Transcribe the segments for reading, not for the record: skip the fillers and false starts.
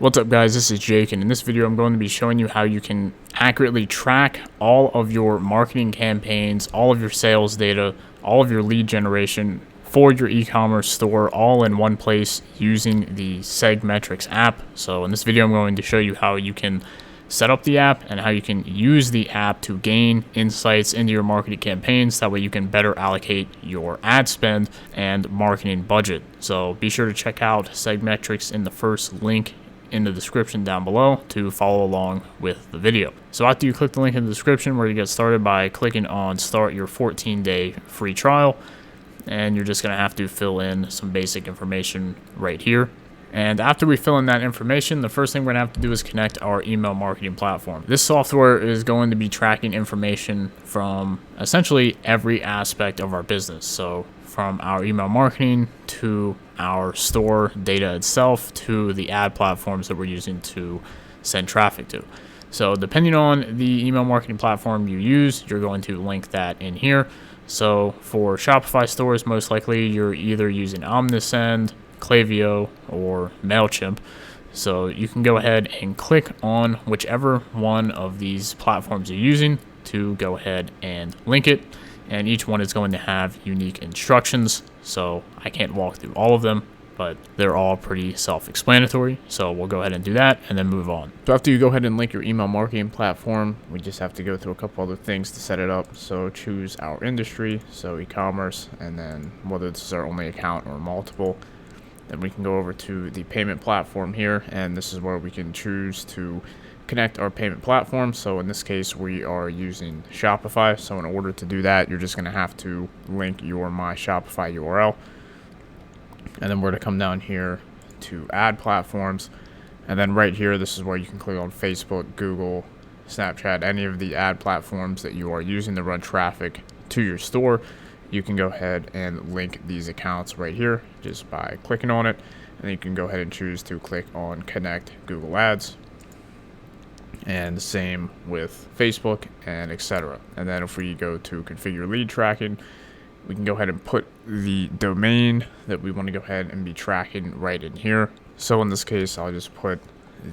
What's up guys, this is Jake, and in this video I'm going to be showing you how you can accurately track all of your marketing campaigns, all of your sales data, all of your lead generation for your e-commerce store all in one place using the Segmetrics app. So in this video I'm going to show you how you can set up the app and how you can use the app to gain insights into your marketing campaigns. That way you can better allocate your ad spend and marketing budget. So be sure to check out Segmetrics in the first link in the description down below to follow along with the video. So after you click the link in the description, where you get started by clicking on start your 14-day free trial, and you're just going to have to fill in some basic information right here. And after we fill in that information, the first thing we're going to have to do is connect our email marketing platform. This software is going to be tracking information from essentially every aspect of our business. So from our email marketing to our store data itself to the ad platforms that we're using to send traffic to. So depending on the email marketing platform you use, you're going to link that in here. So for Shopify stores, most likely you're either using Omnisend, Klaviyo, or MailChimp. So you can go ahead and click on whichever one of these platforms you're using to go ahead and link it. And each one is going to have unique instructions. So I can't walk through all of them, but they're all pretty self-explanatory. So we'll go ahead and do that and then move on. So after you go ahead and link your email marketing platform, we just have to go through a couple other things to set it up. So choose our industry, so e-commerce, and then whether this is our only account or multiple. Then we can go over to the payment platform here, and this is where we can choose to connect our payment platform. So in this case, we are using Shopify. So in order to do that, you're just going to have to link your My Shopify URL. And then we're going to come down here to ad platforms. And then right here, this is where you can click on Facebook, Google, Snapchat, any of the ad platforms that you are using to run traffic to your store. You can go ahead and link these accounts right here just by clicking on it. And then you can go ahead and choose to click on Connect Google Ads. And the same with Facebook and etc. And then if we go to configure lead tracking, we can go ahead and put the domain that we want to go ahead and be tracking right in here. So in this case, I'll just put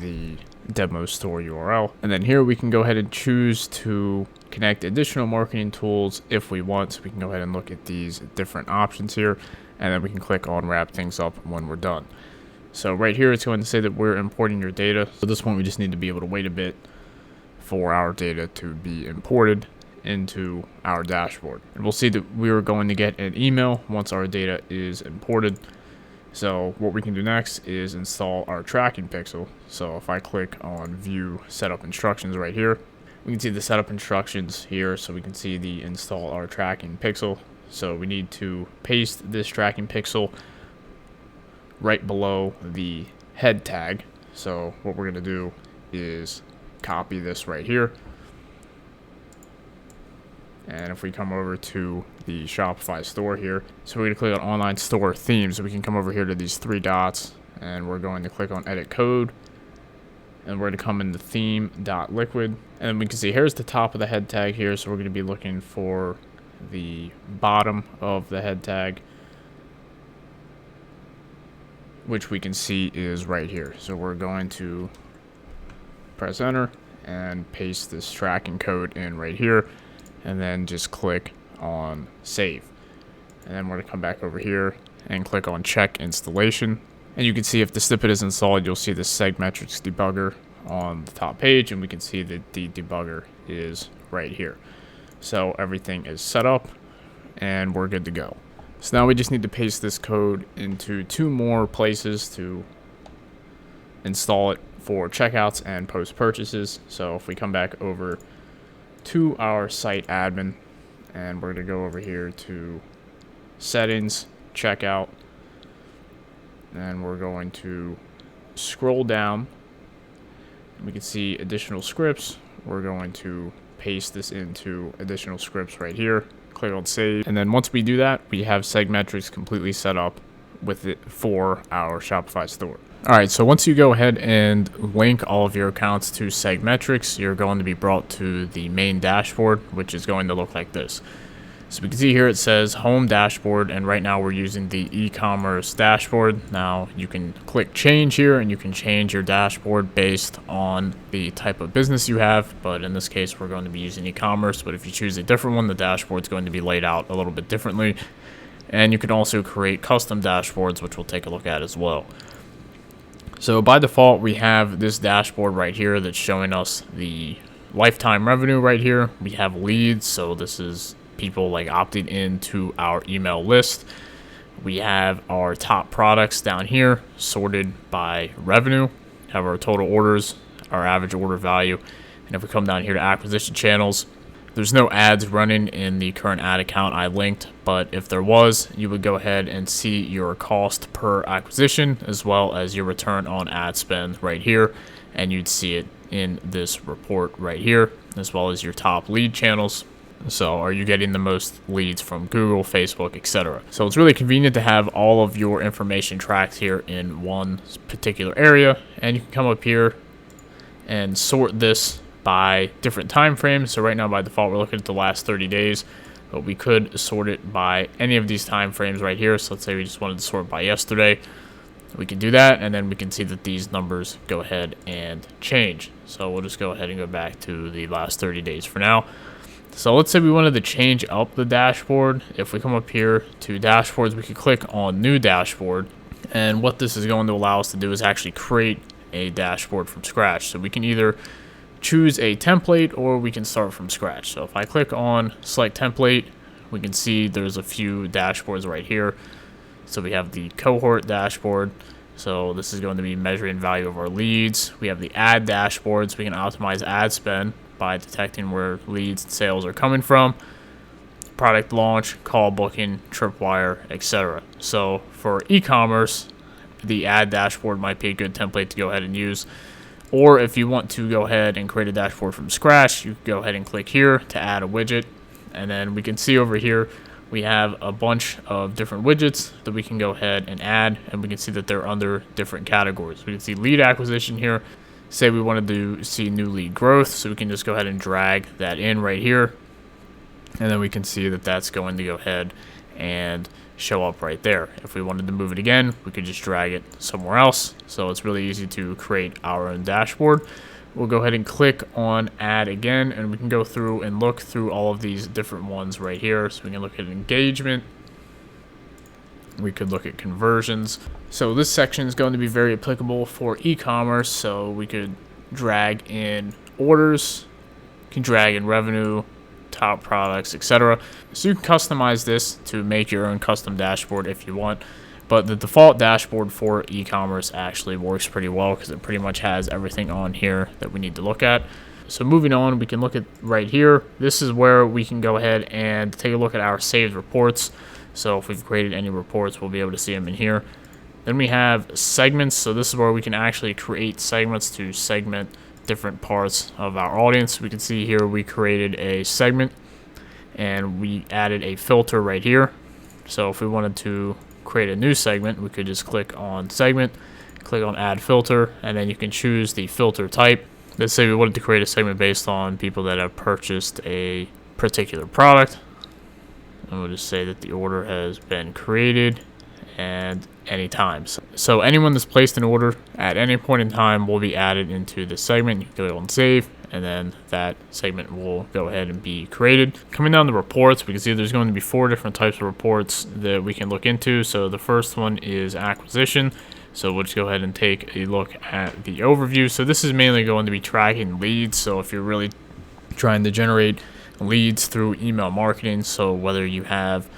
the demo store URL. And then here we can go ahead and choose to connect additional marketing tools if we want. So we can go ahead and look at these different options here, and then we can click on wrap things up when we're done. So right here, it's going to say that we're importing your data. So at this point, we just need to be able to wait a bit for our data to be imported into our dashboard. And we'll see that we are going to get an email once our data is imported. So what we can do next is install our tracking pixel. So if I click on view setup instructions right here, we can see the setup instructions here. So we can see the install our tracking pixel. So we need to paste this tracking pixel right below the head tag. So what we're going to do is copy this right here. And if we come over to the Shopify store here, so we're going to click on online store themes. So we can come over here to these three dots, and we're going to click on edit code. And we're going to come into theme.liquid. And we can see here's the top of the head tag here. So we're going to be looking for the bottom of the head tag, which we can see is right here. So we're going to press enter and paste this tracking code in right here, and then just click on save. And then we're going to come back over here and click on check installation. And you can see if the snippet is installed, you'll see the Segmetrics debugger on the top page, and we can see that the debugger is right here. So everything is set up and we're good to go. So now we just need to paste this code into two more places to install it for checkouts and post purchases. So if we come back over to our site admin, and we're going to go over here to settings, checkout, and we're going to scroll down. We can see additional scripts. We're going to paste this into additional scripts right here. Click on save, and then once we do that, we have Segmetrics completely set up with it for our Shopify store. Alright, so once you go ahead and link all of your accounts to Segmetrics, you're going to be brought to the main dashboard, which is going to look like this. So we can see here it says home dashboard, and right now we're using the e-commerce dashboard. Now you can click change here and you can change your dashboard based on the type of business you have, but in this case we're going to be using e-commerce. But if you choose a different one, the dashboard is going to be laid out a little bit differently. And you can also create custom dashboards, which we'll take a look at as well. So by default, we have this dashboard right here that's showing us the lifetime revenue right here. We have leads, so this is people like opted into our email list. We have our top products down here sorted by revenue, have our total orders, our average order value, and if we come down here to acquisition channels, there's no ads running in the current ad account I linked, but if there was, you would go ahead and see your cost per acquisition as well as your return on ad spend right here, and you'd see it in this report right here, as well as your top lead channels. So are you getting the most leads from Google, Facebook, etc.? So it's really convenient to have all of your information tracked here in one particular area, and you can come up here and sort this by different time frames. So right now by default we're looking at the last 30 days, but we could sort it by any of these time frames right here. So let's say we just wanted to sort by yesterday. We can do that, and then we can see that these numbers go ahead and change. So we'll just go ahead and go back to the last 30 days for now. So let's say we wanted to change up the dashboard. If we come up here to dashboards, we can click on new dashboard, and what this is going to allow us to do is actually create a dashboard from scratch. So we can either choose a template or we can start from scratch. So if I click on select template, we can see there's a few dashboards right here. So we have the cohort dashboard, so this is going to be measuring value of our leads. We have the ad dashboards. We can optimize ad spend by detecting where leads and sales are coming from, product launch, call booking, tripwire, etc. So for e-commerce, the ad dashboard might be a good template to go ahead and use. Or if you want to go ahead and create a dashboard from scratch, you can go ahead and click here to add a widget. And then we can see over here, we have a bunch of different widgets that we can go ahead and add, and we can see that they're under different categories. We can see lead acquisition here. Say we wanted to see new lead growth, so we can just go ahead and drag that in right here, and then we can see that that's going to go ahead and show up right there. If we wanted to move it again, we could just drag it somewhere else. So it's really easy to create our own dashboard. We'll go ahead and click on add again, and we can go through and look through all of these different ones right here. So we can look at engagement, we could look at conversions. So this section is going to be very applicable for e-commerce. So we could drag in orders, can drag in revenue, top products, etc. So you can customize this to make your own custom dashboard if you want. But the default dashboard for e-commerce actually works pretty well because it pretty much has everything on here that we need to look at. So moving on, we can look at right here. This is where we can go ahead and take a look at our saved reports. So if we've created any reports, we'll be able to see them in here. Then we have segments. So this is where we can actually create segments to segment different parts of our audience. We can see here we created a segment and we added a filter right here. So if we wanted to create a new segment, we could just click on segment, click on add filter, and then you can choose the filter type. Let's say we wanted to create a segment based on people that have purchased a particular product, and we'll just say that the order has been created and any times. So anyone that's placed an order at any point in time will be added into the segment. You can go on save, and then that segment will go ahead and be created. Coming down to reports, we can see there's going to be 4 different types of reports that we can look into. So the first one is acquisition. So we'll just go ahead and take a look at the overview. So this is mainly going to be tracking leads. So if you're really trying to generate leads through email marketing, so whether you have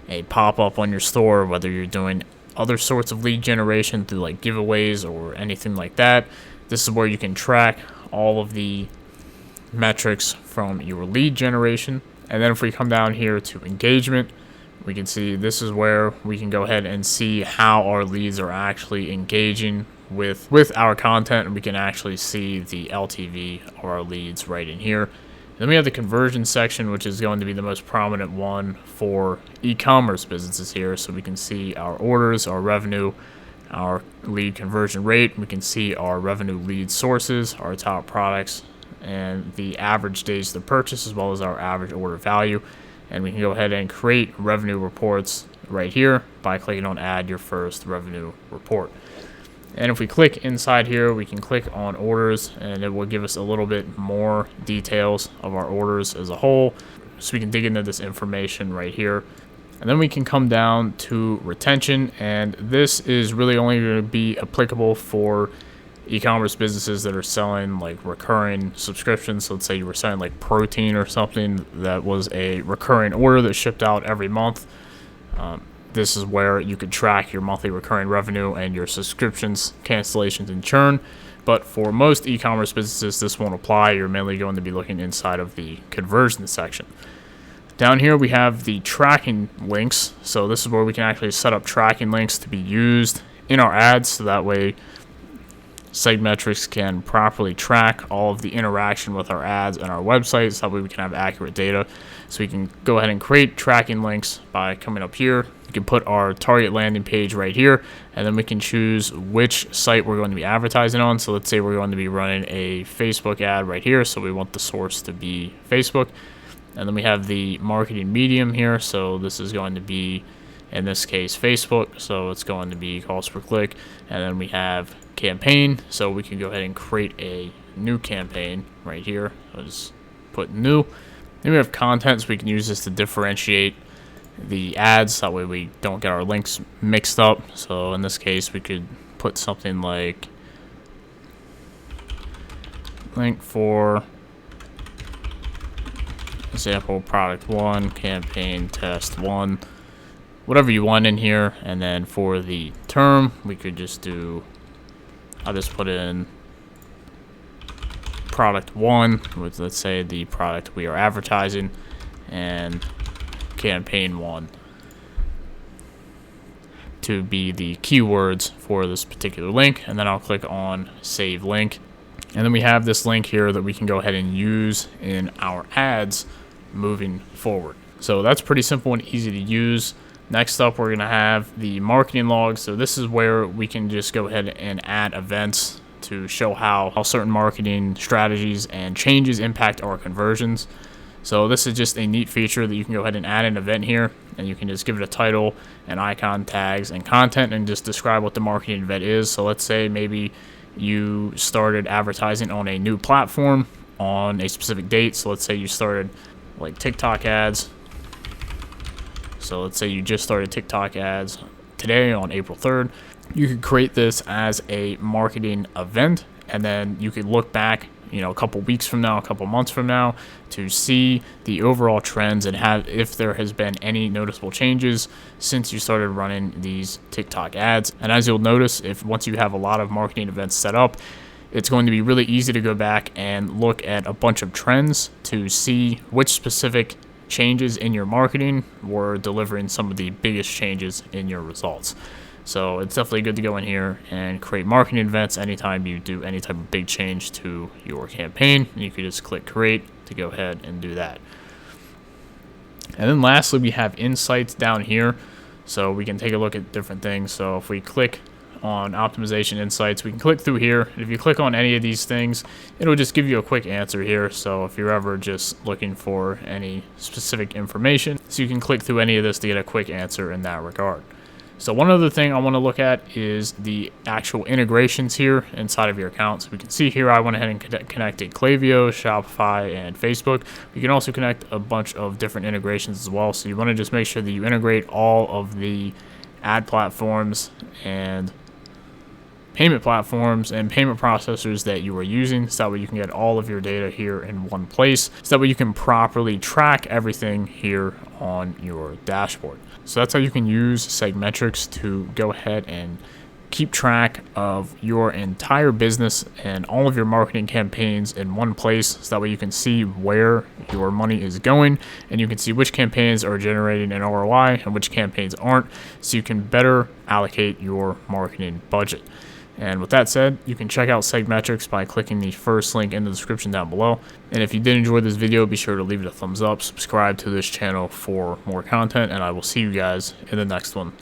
a pop-up on your store, whether you're doing other sorts of lead generation through like giveaways or anything like that, this is where you can track all of the metrics from your lead generation. And then if we come down here to engagement, we can see this is where we can go ahead and see how our leads are actually engaging with our content, and we can actually see the LTV of our leads right in here. Then we have the conversion section, which is going to be the most prominent one for e-commerce businesses here. So we can see our orders, our revenue, our lead conversion rate. We can see our revenue lead sources, our top products, and the average days to purchase, as well as our average order value. and we can go ahead and create revenue reports right here by clicking on add your first revenue report. And if we click inside here, we can click on orders, and it will give us a little bit more details of our orders as a whole. So we can dig into this information right here. And then we can come down to retention, and this is really only going to be applicable for e-commerce businesses that are selling like recurring subscriptions. So let's say you were selling like protein or something that was a recurring order that shipped out every month. This is where you could track your monthly recurring revenue and your subscriptions, cancellations, and churn. But for most e-commerce businesses, this won't apply. You're mainly going to be looking inside of the conversion section. Down here, we have the tracking links. So this is where we can actually set up tracking links to be used in our ads. So that way, Segmetrics can properly track all of the interaction with our ads and our websites. So that way we can have accurate data. So we can go ahead and create tracking links by coming up here. We can put our target landing page right here, and then we can choose which site we're going to be advertising on. So let's say we're going to be running a Facebook ad right here. So we want the source to be Facebook. And then we have the marketing medium here. So this is going to be, in this case, Facebook. So it's going to be cost per click. And then we have campaign. So we can go ahead and create a new campaign right here. I'll just put new. Then we have content, so we can use this to differentiate the ads. That way we don't get our links mixed up. So in this case, we could put something like link for example product 1, campaign test 1, whatever you want in here. And then for the term, we could just do, I'll just put in product 1 with, let's say, the product we are advertising, and campaign 1 to be the keywords for this particular link. And then I'll click on save link, and then we have this link here that we can go ahead and use in our ads moving forward. So that's pretty simple and easy to use. Next up, we're going to have the marketing log. So this is where we can just go ahead and add events to show how certain marketing strategies and changes impact our conversions. So this is just a neat feature that you can go ahead and add an event here, and you can just give it a title and icon, tags, and content, and just describe what the marketing event is. So let's say maybe you started advertising on a new platform on a specific date. So let's say you started like TikTok ads. So let's say you just started TikTok ads today on April 3rd. You could create this as a marketing event, and then you could look back, a couple weeks from now, a couple months from now, to see the overall trends and have if there has been any noticeable changes since you started running these TikTok ads. And as you'll notice, if once you have a lot of marketing events set up, it's going to be really easy to go back and look at a bunch of trends to see which specific changes in your marketing were delivering some of the biggest changes in your results. So it's definitely good to go in here and create marketing events anytime you do any type of big change to your campaign. And you can just click create to go ahead and do that. And then lastly, we have insights down here. So we can take a look at different things. So if we click on optimization insights, we can click through here. If you click on any of these things, it'll just give you a quick answer here. So if you're ever just looking for any specific information, so you can click through any of this to get a quick answer in that regard. So one other thing I want to look at is the actual integrations here inside of your account. So we can see here I went ahead and connected Klaviyo, Shopify, and Facebook. You can also connect a bunch of different integrations as well. So you want to just make sure that you integrate all of the ad platforms and payment platforms and payment processors that you are using, so that way you can get all of your data here in one place, so that way you can properly track everything here on your dashboard. So that's how you can use Segmetrics to go ahead and keep track of your entire business and all of your marketing campaigns in one place, so that way you can see where your money is going, and you can see which campaigns are generating an ROI and which campaigns aren't, so you can better allocate your marketing budget. And with that said, you can check out Segmetrics by clicking the first link in the description down below. And if you did enjoy this video, be sure to leave it a thumbs up, subscribe to this channel for more content, and I will see you guys in the next one.